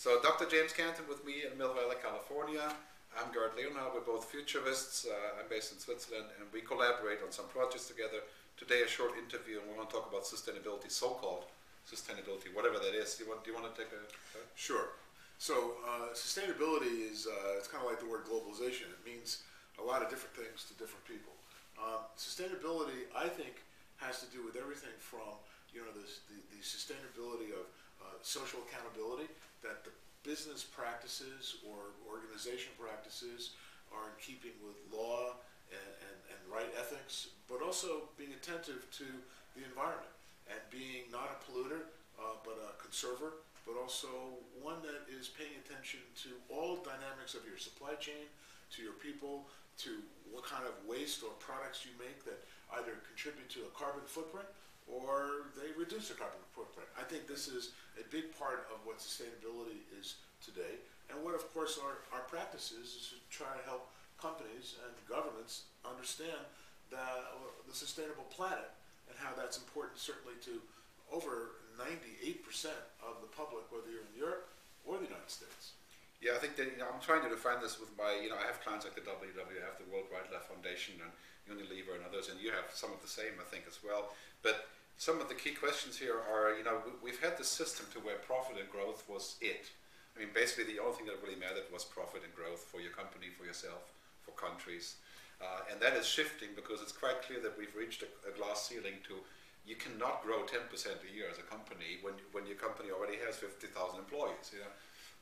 So Dr. James Canton with me in Mill Valley, California. I'm Gerd Leonhard. We're both Futurists. I'm based in Switzerland, and we collaborate on some projects together. Today, a short interview, and we want to talk about sustainability, so-called sustainability, whatever that is. Do you want to take a? Sure. So sustainability is it's kind of like the word globalization. It means a lot of different things to different people. Sustainability, I think, has to do with everything from the sustainability of social accountability, that the business practices or organization practices are in keeping with law and right ethics, but also being attentive to the environment and being not a polluter, but a conserver, but also one that is paying attention to all dynamics of your supply chain, to your people, to what kind of waste or products you make that either contribute to a carbon footprint or they reduce the carbon footprint. I think this is a big part of what sustainability is today. And what, of course, our practice is to try to help companies and governments understand the sustainable planet and how that's important certainly to over 98% of the public, whether you're in Europe or the United States. Yeah, I think that I'm trying to define this with my, I have clients like the WWF, the World Wildlife Foundation, and Unilever and others, and you have some of the same, I think, as well. But some of the key questions here are, we've had this system to where profit and growth was it. I mean, basically the only thing that really mattered was profit and growth for your company, for yourself, for countries. And that is shifting because it's quite clear that we've reached a glass ceiling to, you cannot grow 10% a year as a company when your company already has 50,000 employees.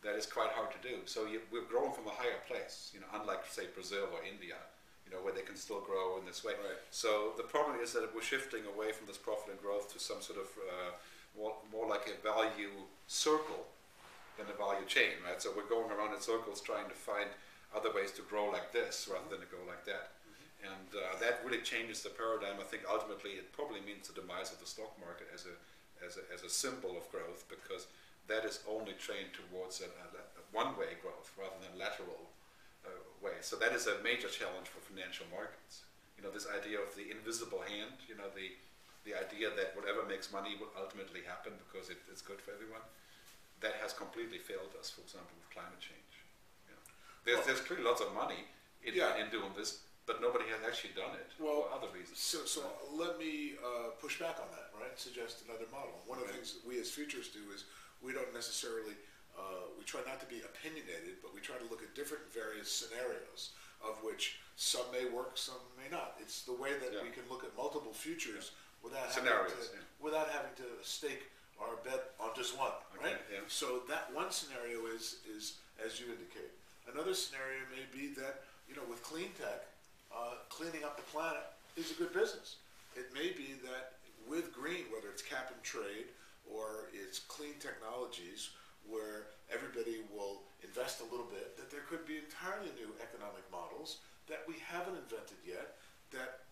That is quite hard to do. So we're growing from a higher place, unlike, say, Brazil or India, where they can still grow in this way. Right. So the problem is that we're shifting away from this profit and growth to some sort of more like a value circle than a value chain, right? So we're going around in circles trying to find other ways to grow like this rather than to go like that. And that really changes the paradigm. I think ultimately it probably means the demise of the stock market as a symbol of growth, because that is only trained towards a one-way growth rather than lateral way. So that is a major challenge for financial markets. This idea of the invisible hand, the idea that whatever makes money will ultimately happen because it's good for everyone, that has completely failed us, for example, with climate change. There's clearly lots of money in doing this, but nobody has actually done it for other reasons. So let me push back on that, right? Suggest another model. One of the things that we as futurists do is we don't necessarily, we try not to be opinionated, but we try to look at different various scenarios, of which some may work, some may not. It's the way that we can look at multiple futures without having to stake our bet on just one, right? So that one scenario is as you indicate. Another scenario may be that, with clean tech, cleaning up the planet is a good business. It may be that with green, whether it's cap and trade or it's clean technologies where everybody will invest a little bit, that there could be entirely new economic models that we haven't invented yet that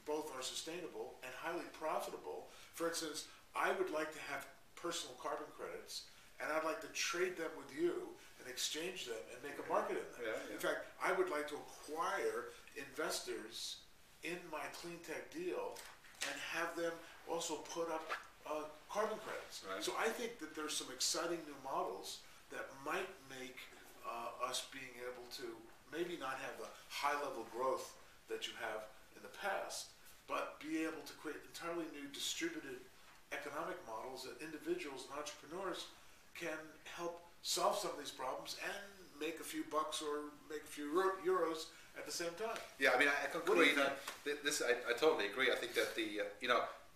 both are sustainable and highly profitable. For instance, I would like to have personal carbon credits, and I'd like to trade them with you and exchange them and make a market in them. In fact, I would like to acquire investors in my clean tech deal and have them also put up carbon credits. So I think that there's some exciting new models that might make us being able to maybe not have the high level growth that you have in the past, but be able to create entirely new distributed economic models that individuals and entrepreneurs can help solve some of these problems and make a few bucks or make a few euros at the same time. Yeah, I mean, I agree. I totally agree. I think that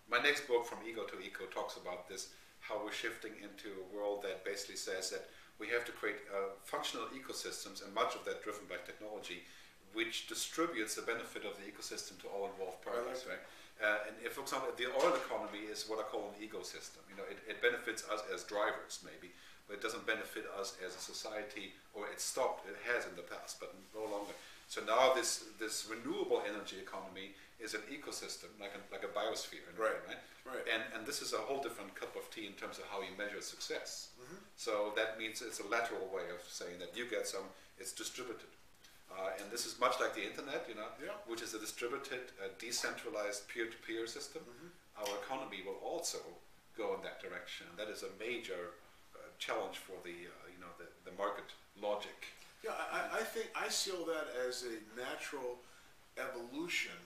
my next book, From Ego to Eco, talks about this, how we're shifting into a world that basically says that we have to create functional ecosystems, and much of that driven by technology, which distributes the benefit of the ecosystem to all involved parties, right? And if, for example, the oil economy is what I call an ecosystem. It benefits us as drivers, maybe, but it doesn't benefit us as a society, or it stopped, it has in the past, but no longer. So now this renewable energy economy is an ecosystem, like a biosphere. Right. And this is a whole different cup of tea in terms of how you measure success. So that means it's a lateral way of saying that you get some, it's distributed. And this is much like the internet, which is a distributed, decentralized peer-to-peer system. Our economy will also go in that direction. That is a major challenge for the I see all that as a natural evolution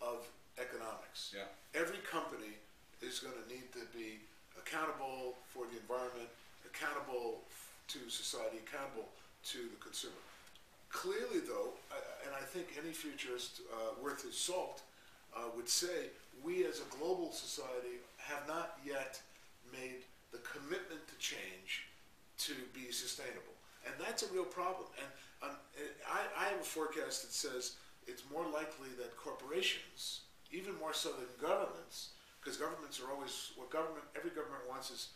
of economics. Yeah. Every company is going to need to be accountable for the environment, accountable to society, accountable to the consumer. Clearly, though, and I think any futurist worth his salt would say, we as a global society have not yet made the commitment to change to be sustainable. And that's a real problem. And I have a forecast that says it's more likely that corporations, even more so than governments, because governments are always, what every government wants is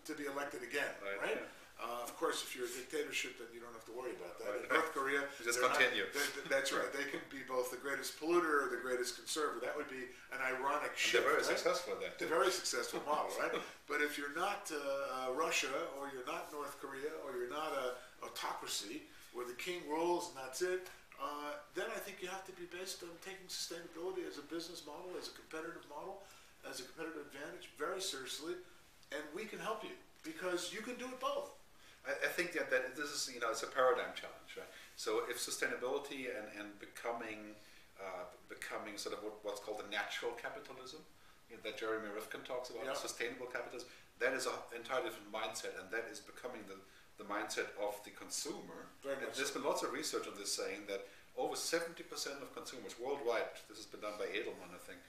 to be elected again, right? Of course, if you're a dictatorship, then you don't have to worry about that. In North Korea, just continue. That's right. They can be both the greatest polluter or the greatest conserver. That would be an ironic shift. They're very right? successful at that. They're very successful model, right? But if you're not Russia, or you're not North Korea, or you're not an autocracy where the king rules and that's it, then I think you have to be based on taking sustainability as a business model, as a competitive model, as a competitive advantage very seriously, and we can help you because you can do it both. I think that this is, it's a paradigm challenge, right? So if sustainability and becoming sort of what's called the natural capitalism, that Jeremy Rifkin talks about, sustainable capitalism, that is an entirely different mindset, and that is becoming the mindset of the consumer. There's been lots of research on this saying that over 70% of consumers worldwide, this has been done by Edelman, I think,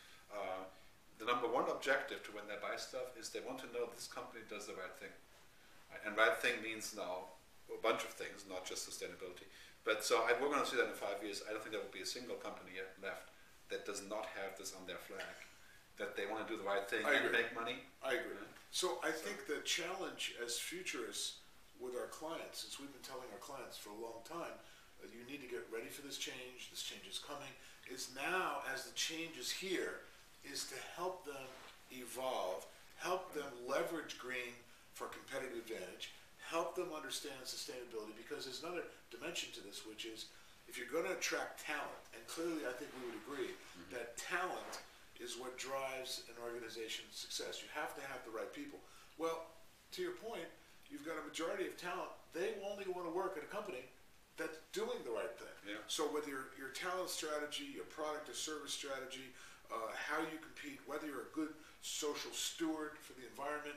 the number one objective to when they buy stuff is they want to know this company does the right thing. And right thing means now a bunch of things, not just sustainability. But so we're going to see that in 5 years. I don't think there will be a single company left that does not have this on their flag, that they want to do the right thing and make money. I agree. So I think the challenge as futurists with our clients, since we've been telling our clients for a long time, you need to get ready for this change is coming, is now, as the change is here, is to help them evolve, help them leverage green for competitive advantage, help them understand sustainability, because there's another dimension to this, which is if you're going to attract talent, and clearly I think we would agree that talent is what drives an organization's success. You have to have the right people. Well, to your point, you've got a majority of talent, they only want to work at a company that's doing the right thing. Yeah. So whether your talent strategy, your product or service strategy, how you compete, whether you're a good social steward for the environment,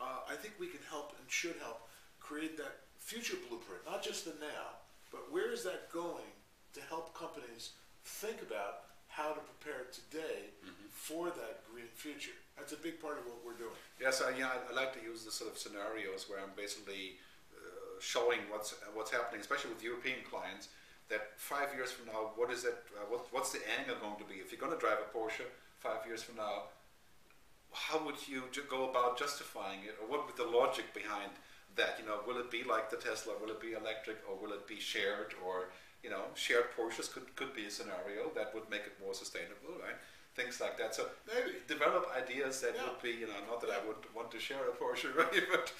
I think we can help and should help create that future blueprint, not just the now, but where is that going to help companies think about how to prepare today for that green future. That's a big part of what we're doing. Yes, I like to use the sort of scenarios where I'm basically showing what's happening, especially with European clients, that 5 years from now, what's the angle going to be? If you're going to drive a Porsche 5 years from now, how would you go about justifying it, or what would the logic behind that? Will it be like the Tesla? Will it be electric, or will it be shared? Or shared Porsches could be a scenario that would make it more sustainable, right? Things like that. So maybe develop ideas that would be, not that I would want to share a Porsche, right? But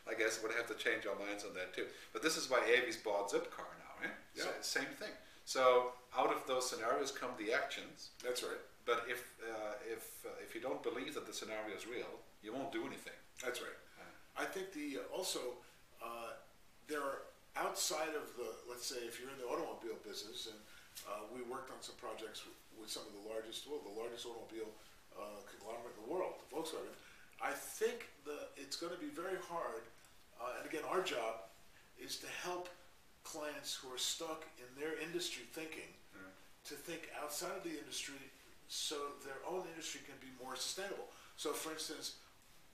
I guess we'd have to change our minds on that too. But this is why Avis bought Zipcar now, right? Yeah. So, same thing. So out of those scenarios come the actions. That's right. But if you don't believe that the scenario is real, you won't do anything. That's right. I think also there are outside of let's say if you're in the automobile business, and we worked on some projects with some of the largest automobile conglomerate in the world, Volkswagen. I think it's going to be very hard, and again, our job is to help clients who are stuck in their industry thinking to think outside of the industry so their own industry can be more sustainable. So for instance,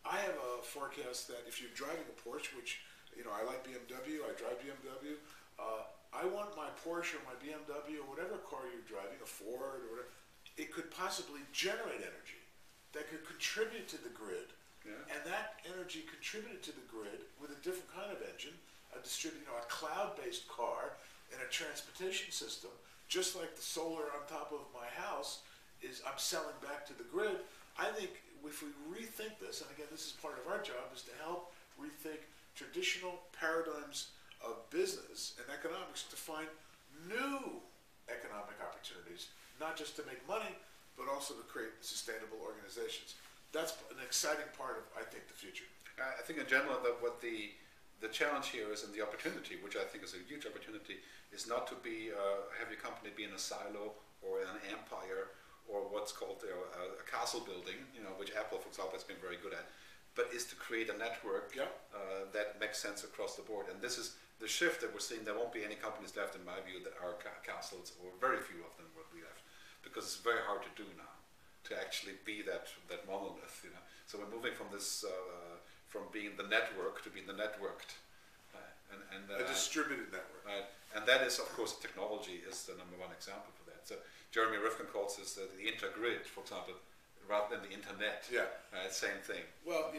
I have a forecast that if you're driving a Porsche, which, I like BMW, I drive BMW, I want my Porsche or my BMW or whatever car you're driving, a Ford or whatever, it could possibly generate energy that could contribute to the grid. Yeah. And that energy contributed to the grid with a different kind of engine, a cloud-based car and a transportation system, just like the solar on top of my house I'm selling back to the grid. I think if we rethink this, and again, this is part of our job, is to help rethink traditional paradigms of business and economics to find new economic opportunities, not just to make money, but also to create sustainable organizations. That's an exciting part of, I think, the future. I think in general that what the the challenge here is, and the opportunity, which I think is a huge opportunity, is not to be have your company be in a silo or an empire or what's called a castle building, which Apple, for example, has been very good at, but is to create a network that makes sense across the board. And this is the shift that we're seeing. There won't be any companies left, in my view, that are castles, or very few of them will be left, because it's very hard to do now to actually be that monolith. So we're moving from this from being the network to being the networked, and a distributed network. And that is, of course, technology is the number one example for that. So Jeremy Rifkin calls this the intergrid, for example, rather than the internet. Same thing. Well,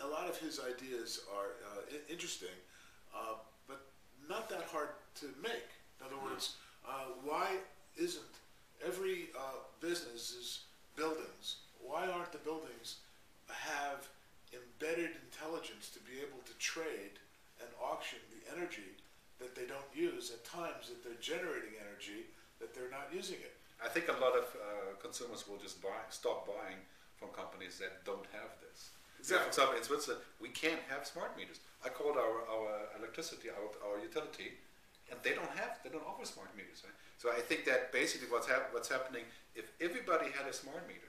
a lot of his ideas are interesting, but not that hard to make. In other words, why isn't every business's buildings, why aren't the buildings have embedded intelligence to be able to trade and auction the energy that they don't use at times that they're generating energy that they're not using it? I think a lot of consumers will just stop buying from companies that don't have this. Exactly. For example, in Switzerland, we can't have smart meters. I called our electricity, our utility, and they don't offer smart meters. Right? So I think that basically what's happening, if everybody had a smart meter,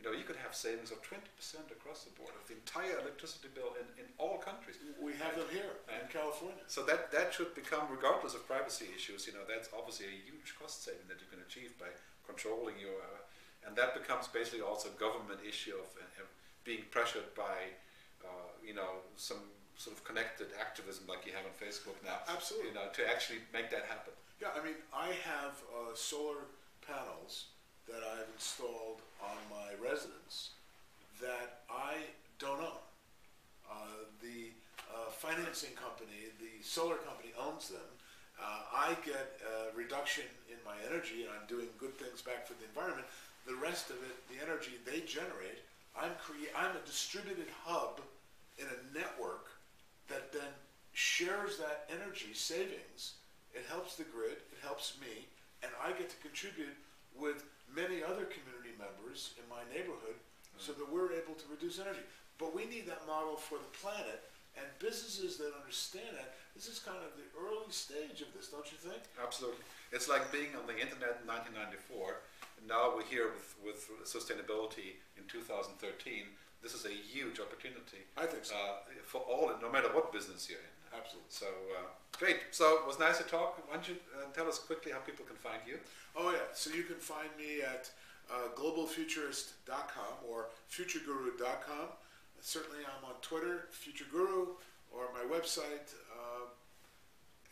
you could have savings of 20% across the board of the entire electricity bill in all countries. We have them here in California. So that should become, regardless of privacy issues, that's obviously a huge cost saving that you can achieve by controlling your, and that becomes basically also a government issue of being pressured by, some sort of connected activism like you have on Facebook now. Absolutely. To actually make that happen. Yeah, I mean, I have solar panels that I've installed on my residence that I don't own. The financing company, the solar company owns them. I get a reduction in my energy, and I'm doing good things back for the environment. The rest of it, the energy they generate, I'm a distributed hub in a network that then shares that energy savings. It helps the grid, it helps me, and I get to contribute with many other community members in my neighborhood so that we're able to reduce energy. But we need that model for the planet, and businesses that understand it. This is kind of the early stage of this, don't you think? Absolutely. It's like being on the internet in 1994, and now we're here with sustainability in 2013. This is a huge opportunity. I think so. For all, no matter what business you're in. Absolutely. So, great. So it was nice to talk. Why don't you tell us quickly how people can find you? Oh yeah, so you can find me at globalfuturist.com or futureguru.com. Certainly I'm on Twitter, futureguru, or my website,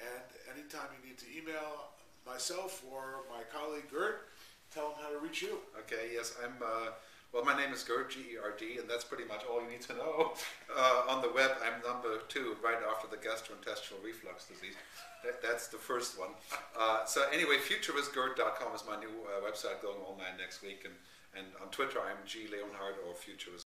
and anytime you need to email myself or my colleague Gerd, tell them how to reach you. Okay, yes, well, my name is Gerd, G-E-R-D, and that's pretty much all you need to know. On the web, I'm number 2, right after the gastrointestinal reflux disease. That's the first one. So anyway, futuristgerd.com is my new website going online next week, and on Twitter I'm G Leonhard or Futurist.